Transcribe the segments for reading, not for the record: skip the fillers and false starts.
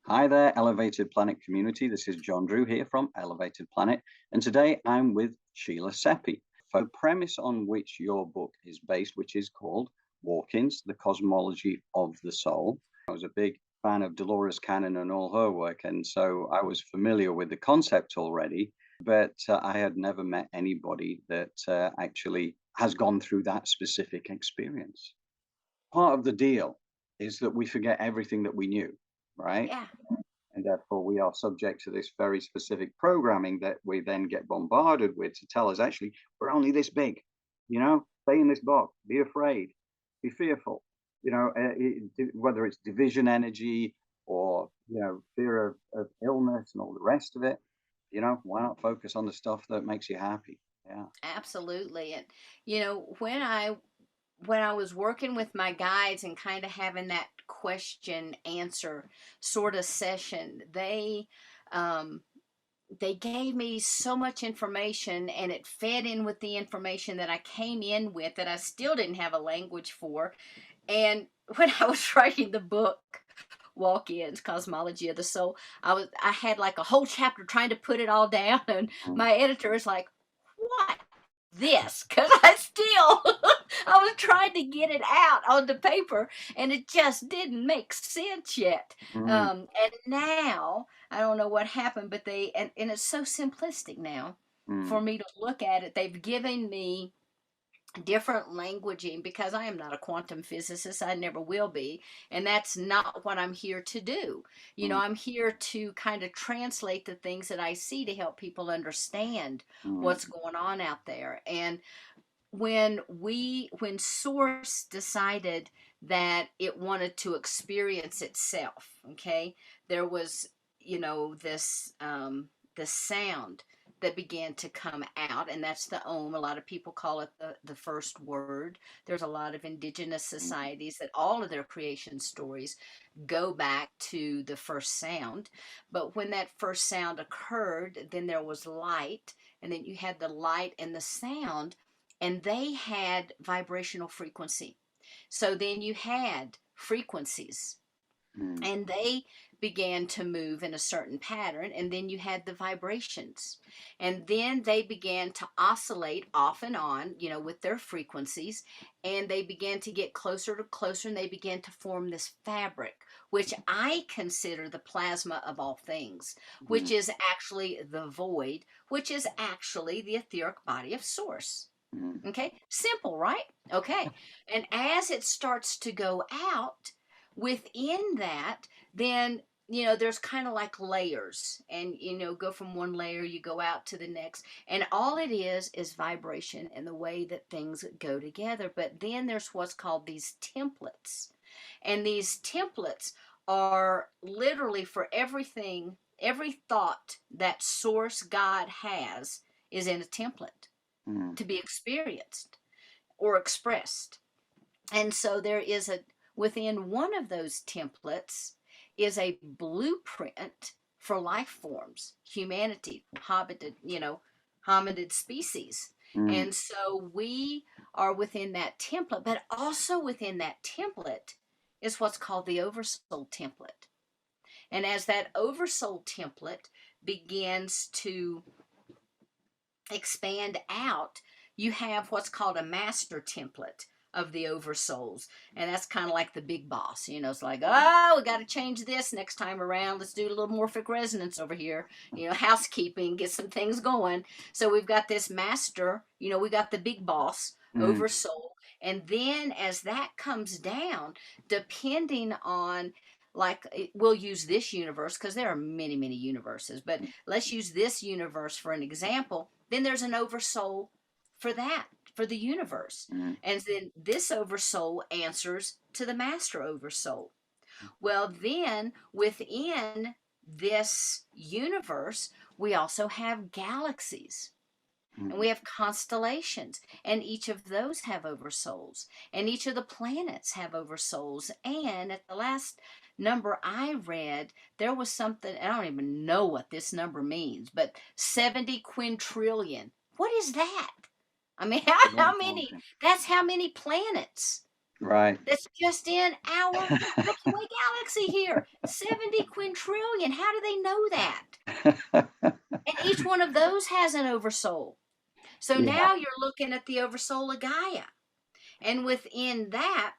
Hi there, Elevated Planet community. This is John Drew here from Elevated Planet, and today I'm with Sheila Seppi. For the premise on which your book is based, which is called Walk-ins, The Cosmology of the Soul. I was a big fan of Dolores Cannon and all her work, and so I was familiar with the concept already, but I had never met anybody that actually has gone through that specific experience. Part of the deal is that we forget everything that we knew, right? Yeah, And therefore we are subject to this very specific programming that we then get bombarded with to tell us actually we're only this big, stay in this box, be afraid, be fearful, whether it's division energy or fear of illness and all the rest of it. Why not focus on the stuff that makes you happy? Yeah. absolutely. And when I was working with my guides and kind of having that question answer sort of session, um they gave me so much information and it fed in with the information that I came in with that I still didn't have a language for. And when I was writing the book Walk-ins Cosmology of the Soul, I had like a whole chapter trying to put it all down, and Mm, my editor is like, what this? Because I still I was trying to get it out on the paper and it just didn't make sense yet. mm, And now I don't know what happened, but and it's so simplistic now for mm, me to look at it. They've given me different languaging because I am not a quantum physicist. I never will be. And that's not what I'm here to do. mm, I'm here to kind of translate the things that I see to help people understand mm, what's going on out there. And when Source decided that it wanted to experience itself, okay, there was, this this sound that began to come out, and that's the Om. A lot of people call it the first word. There's a lot of indigenous mm, societies that all of their creation stories go back to the first sound. But when that first sound occurred, then there was light, and then you had the light and the sound, and they had vibrational frequency. So then you had frequencies, mm, and they began to move in a certain pattern, and then you had the vibrations, and then they began to oscillate off and on, with their frequencies, and they began to get closer to closer, and they began to form this fabric, which I consider the plasma of all things, which mm, is actually the void, which is actually the etheric body of Source. mm, Okay, simple, right? Okay, and as it starts to go out within that, then there's kind of like layers, and go from one layer, you go out to the next, and all it is vibration and the way that things go together. But then there's what's called these templates, and these templates are literally for everything. Every thought that Source God has is in a template mm, to be experienced or expressed. And so there is within one of those templates is a blueprint for life forms, humanity, hominid species. mm, And so we are within that template, but also within that template is what's called the oversoul template. And as that oversoul template begins to expand out, you have what's called a master template of the oversouls. And that's kind of like the big boss. It's like, oh, we got to change this next time around. Let's do a little morphic resonance over here, housekeeping, get some things going. So we've got this master, we got the big boss, mm, oversoul. And then as that comes down, depending on, like, we'll use this universe because there are many, many universes, but let's use this universe for an example. Then there's an oversoul for that, for the universe. mm, And then this oversoul answers to the master oversoul. Well, then within this universe, we also have galaxies, and mm, we have constellations, and each of those have oversouls, and each of the planets have oversouls. And at the last number I read, there was something, I don't even know what this number means, but 70 quintillion. What is that? I mean, yeah, how many? okay. That's how many planets. Right. That's just in our Milky Way galaxy here. 70 quintillion. How do they know that? And each one of those has an oversoul. So Yeah. now you're looking at the oversoul of Gaia. And within that,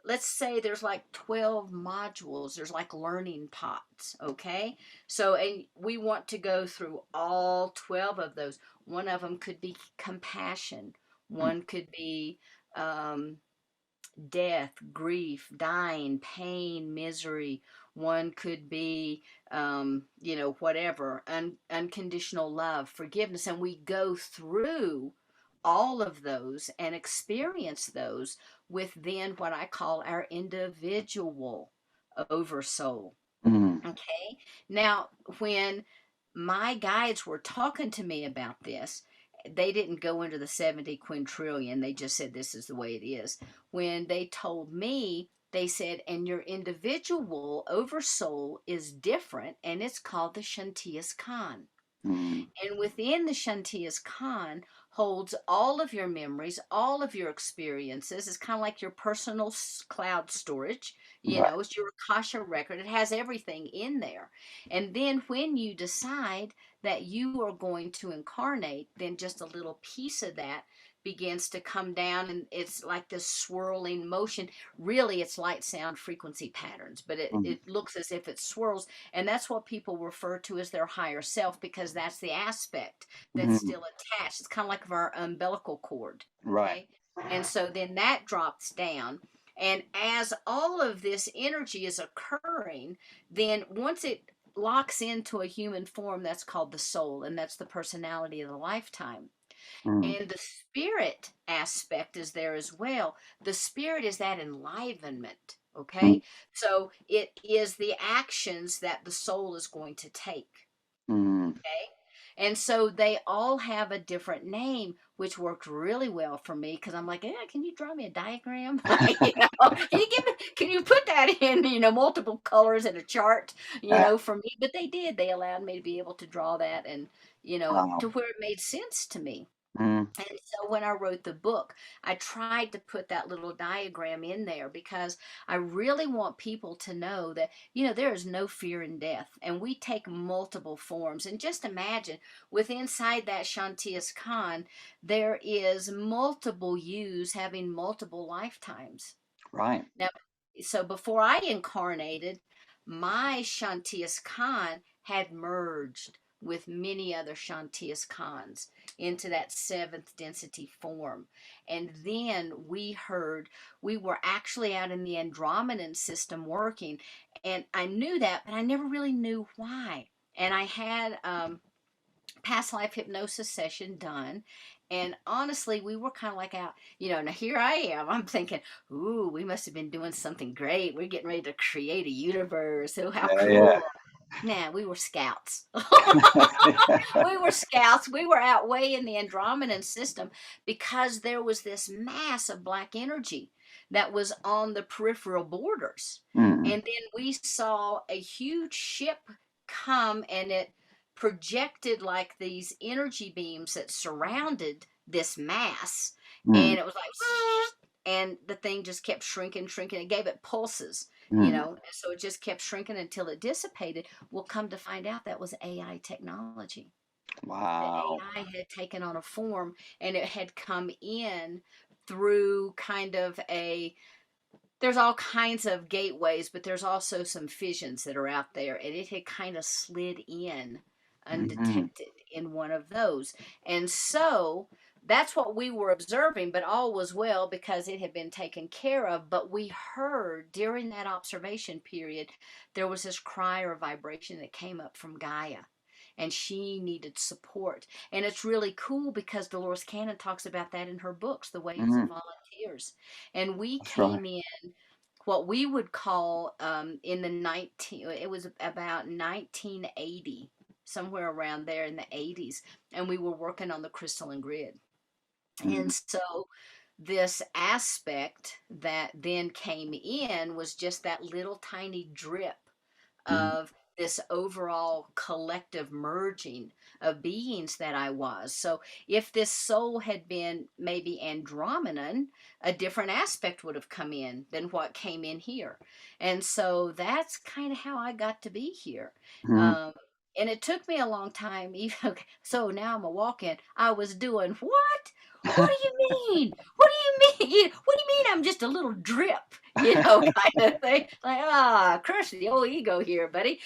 let's say there's like 12 modules, there's like learning pots, okay? So, and we want to go through all 12 of those. One of them could be compassion, one could be um, death, grief, dying, pain, misery. One could be, whatever, unconditional love, forgiveness. And we go through all of those and experience those with then what I call our individual oversoul. Mm. Okay. Now, when my guides were talking to me about this, they didn't go into the 70 quintillion. They just said this is the way it is. When they told me, they said, and your individual oversoul is different, and it's called the Shantias Khan. Mm. And within the Shantias Khan holds all of your memories, all of your experiences. It's kind of like your personal cloud storage. Right. It's your Akasha record. It has everything in there. And then when you decide that you are going to incarnate, then just a little piece of that begins to come down, and it's like this swirling motion. Really, it's light, sound, frequency patterns, but it, Mm. it looks as if it swirls, and that's what people refer to as their higher self, because that's the aspect that's Mm. still attached. It's kind of like our umbilical cord, Right. okay? And so then that drops down. And as all of this energy is occurring, then once it locks into a human form, that's called the soul, and that's the personality of the lifetime. Mm. And the spirit aspect is there as well. The spirit is that enlivenment. Mm. Okay. So it is the actions that the soul is going to take. Mm. Okay. And so they all have a different name, which worked really well for me because I'm like, yeah, can you draw me a diagram? Can you put that in, multiple colors in a chart, for me? But they did. They allowed me to be able to draw that and, Wow. to where it made sense to me. Mm. And so when I wrote the book, I tried to put that little diagram in there because I really want people to know that, there is no fear in death, and we take multiple forms. And just imagine with inside that Shantias Khan, there is multiple yous having multiple lifetimes. Right. Now, so before I incarnated, my Shantias Khan had merged with many other Shantias Khans into that seventh density form. And then we were actually out in the Andromedan system working. And I knew that, but I never really knew why. And I had past life hypnosis session done. And honestly, we were kind of like out, now here I am. I'm thinking, ooh, we must have been doing something great. We're getting ready to create a universe. Oh, how Yeah. Yeah. cool. Nah, we were scouts. We were scouts. We were out way in the Andromedan system because there was this mass of black energy that was on the peripheral borders. Mm. And then we saw a huge ship come, and it projected like these energy beams that surrounded this mass. Mm. And it was like, and the thing just kept shrinking, shrinking. It gave it pulses, Mm. and so it just kept shrinking until it dissipated. We'll come to find out that was AI technology. The Wow. AI had taken on a form, and it had come in through kind of there's all kinds of gateways, but there's also some fissions that are out there, and it had kind of slid in Mm. undetected in one of those. And so that's what we were observing, but all was well because it had been taken care of. But we heard during that observation period, there was this cry or vibration that came up from Gaia. And she needed support. And it's really cool because Dolores Cannon talks about that in her books, The Waves of Mm. Volunteers. And we That's right. came in what we would call in it was about 1980, somewhere around there in the 80s, and we were working on the crystalline grid. Mm. And so this aspect that then came in was just that little tiny drip Mm. of this overall collective merging of beings that I was. So if this soul had been maybe Andromedan, a different aspect would have come in than what came in here. And so that's kind of how I got to be here. Mm. Um, and it took me a long time. Even so, now I'm a walk-in. I was doing what? What do you mean? What do you mean? What do you mean? I'm just a little drip, kind of thing. Like, crush the old ego here, buddy.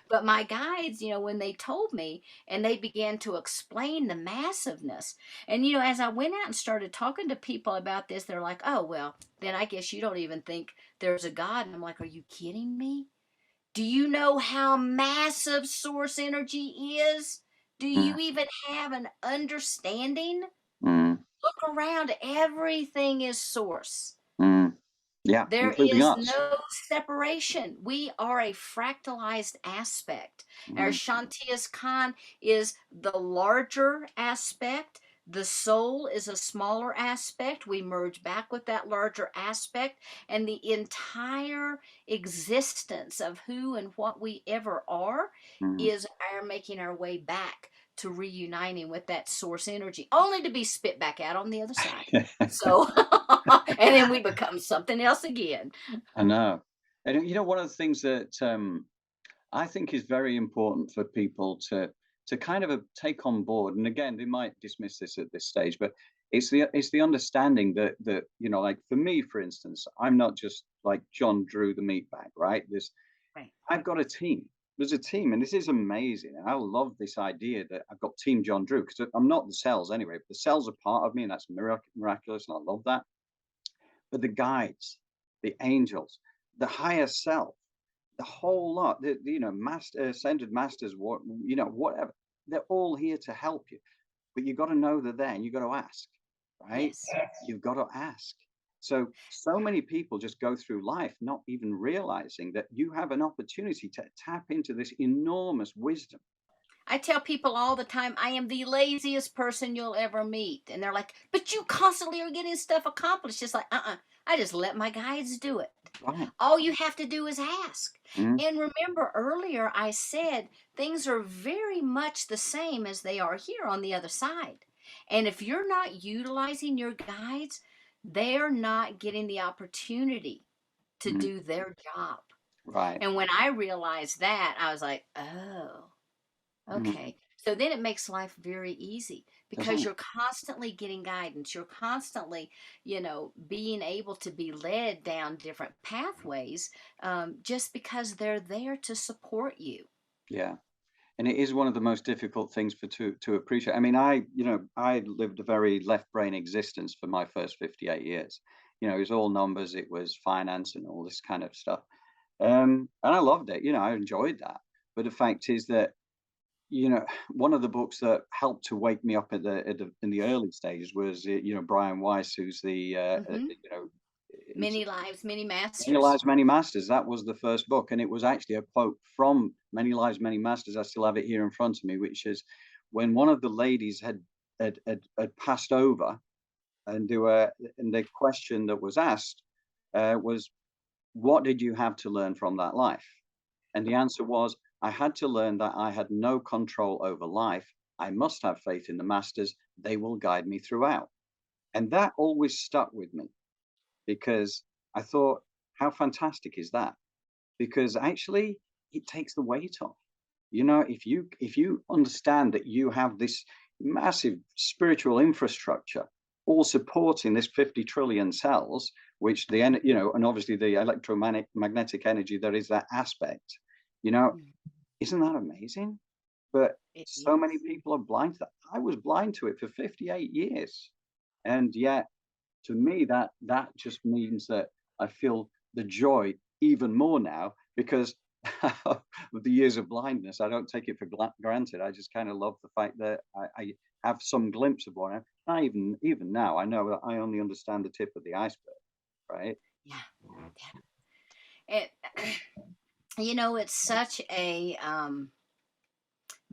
But my guides, when they told me and they began to explain the massiveness, and as I went out and started talking to people about this, they're like, oh, well, then I guess you don't even think there's a God. And I'm like, are you kidding me? Do you know how massive source energy is? Do Mm. you even have an understanding? Mm. Look around, everything is source. Mm. Yeah, There including is us. no separation. We are a fractalized aspect. Our Mm. Shantias Khan is the larger aspect. The soul is a smaller aspect. We merge back with that larger aspect, and the entire existence of who and what we ever are Mm. is our making our way back to reuniting with that source energy, only to be spit back out on the other side. So, and then we become something else again. I know. And one of the things that I think is very important for people to kind of take on board, and again, they might dismiss this at this stage, but it's the understanding that like for me, for instance, I'm not just like John Drew the meat bag, right? Right. I've got a team. There's a team, and this is amazing. And I love this idea that I've got Team John Drew because I'm not the cells anyway. But the cells are part of me, and that's miraculous, and I love that. But the guides, the angels, the higher self, the whole lot, master, ascended masters, whatever, they're all here to help you. But you got to know they're there, and you got to ask, right? Yes. You've got to ask. So many people just go through life not even realizing that you have an opportunity to tap into this enormous wisdom. I tell people all the time, I am the laziest person you'll ever meet. And they're like, but you constantly are getting stuff accomplished. Just like, I just let my guides do it. Right. All you have to do is ask. Mm. And remember earlier, I said things are very much the same as they are here on the other side. And if you're not utilizing your guides, they're not getting the opportunity to Mm. do their job. Right. And when I realized that, I was like, oh, Mm. okay. So then it makes life very easy because Doesn't you're constantly getting guidance. You're constantly, being able to be led down different pathways, just because they're there to support you. it? Yeah. And it is one of the most difficult things to appreciate. I mean, I lived a very left brain existence for my first 58 years. It was all numbers, it was finance and all this kind of stuff. And I loved it. I enjoyed that. But the fact is that, one of the books that helped to wake me up in the early stages was, Brian Weiss, who's Hmm. it's Many lives, many Many masters. Lives, Many Masters. That was the first book, and it was actually a quote from Many Lives, Many Masters. I still have it here in front of me, which is when one of the ladies had passed over, and the question that was asked was, "What did you have to learn from that life?" And the answer was, "I had to learn that I had no control over life. I must have faith in the masters. They will guide me throughout." And that always stuck with me because I thought, how fantastic is that? Because actually it takes the weight off. If you understand that you have this massive spiritual infrastructure all supporting this 50 trillion cells, which and obviously the electromagnetic energy, there is that aspect, you know, Mm. isn't that amazing? But It so many is. people are blind to that. I was blind to it for 58 years. And yet to me that just means that I feel the joy even more now because of the years of blindness. I don't take it for granted. I just kind of love the fact that I have some glimpse of one. I even now I know that I only understand the tip of the iceberg, right? Yeah. Yeah. It, it's such a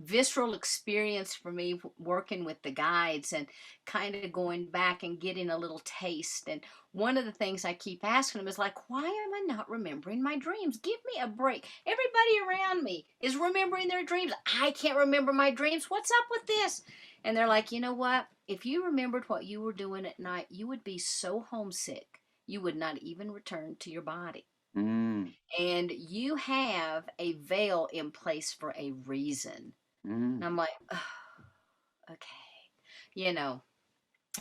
visceral experience for me working with the guides and kind of going back and getting a little taste. And one of the things I keep asking them is like, why am I not remembering my dreams? Give me a break. Everybody around me is remembering their dreams. I can't remember my dreams. What's up with this? And they're like, you know what? If you remembered what you were doing at night, you would be so homesick, you would not even return to your body. Mm, And you have a veil in place for a reason. And mm, I'm like, oh, okay, you know.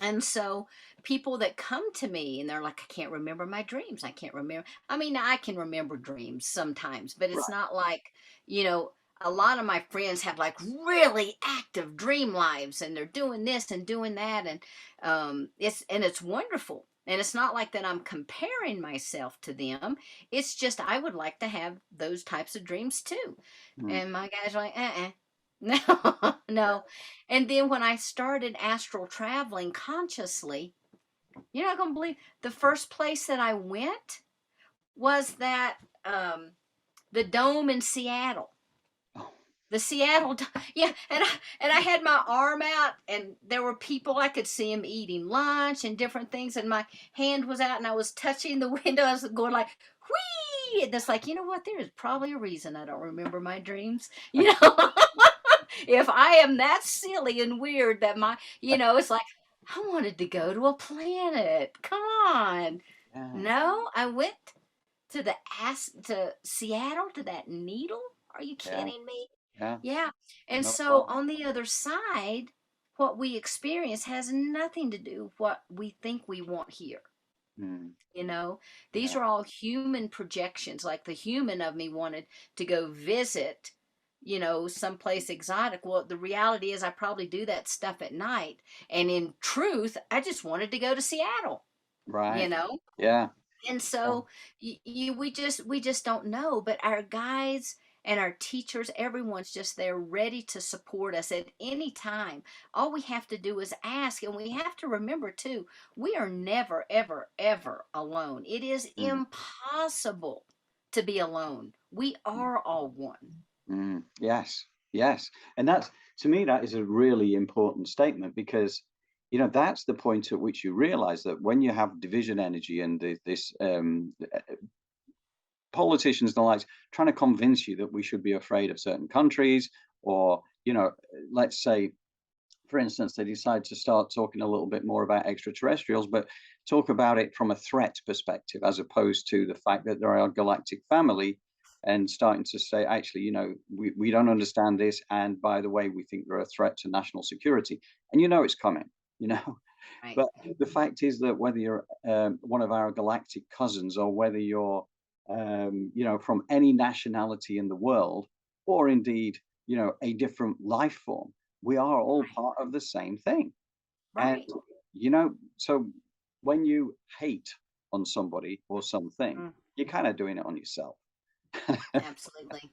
And so people that come to me and they're like, I can't remember my dreams. I can't remember. I mean, I can remember dreams sometimes, but it's right. not like, you know, a lot of my friends have like really active dream lives and they're doing this and doing that. And it's wonderful. And it's not like that I'm comparing myself to them. It's just I would like to have those types of dreams too. Mm, And my guys are like, no, no. And then when I started astral traveling consciously, you're not going to believe the first place that I went was that the dome in Seattle. oh, The Seattle, yeah, and I had my arm out, and there were people I could see them eating lunch and different things, and my hand was out, and I was touching the window. I was going like, whee! And it's like, you know what? There is probably a reason I don't remember my dreams. You know, if I am that silly and weird that it's like I wanted to go to a planet. Come on. yeah, No, I went to to Seattle to that needle. Are you yeah, kidding me? yeah. Yeah. And No so problem. on the other side, what we experience has nothing to do with what we think we want here. Mm, You know, these yeah, are all human projections. Like the human of me wanted to go visit, someplace exotic. Well, the reality is I probably do that stuff at night. And in truth, I just wanted to go to Seattle, you right. know? Yeah, And yeah. so we just don't know, but our guides and our teachers, everyone's just there ready to support us at any time. All we have to do is ask, and we have to remember too, we are never ever ever alone. It is Mm, impossible to be alone. We mm, are all one. yes, yes. And that's, to me, that is a really important statement because, that's the point at which you realize that when you have division energy and this politicians and the likes trying to convince you that we should be afraid of certain countries, or, let's say, for instance, they decide to start talking a little bit more about extraterrestrials, but talk about it from a threat perspective as opposed to the fact that they're our galactic family, and starting to say, actually, we don't understand this. And by the way, we think they're a threat to national security. And it's coming, you know. Right. But the fact is that whether you're one of our galactic cousins, or whether you're, from any nationality in the world, or indeed, a different life form, we are all part of the same thing. And, Right. so when you hate on somebody or something, Mm, you're kind of doing it on yourself. absolutely.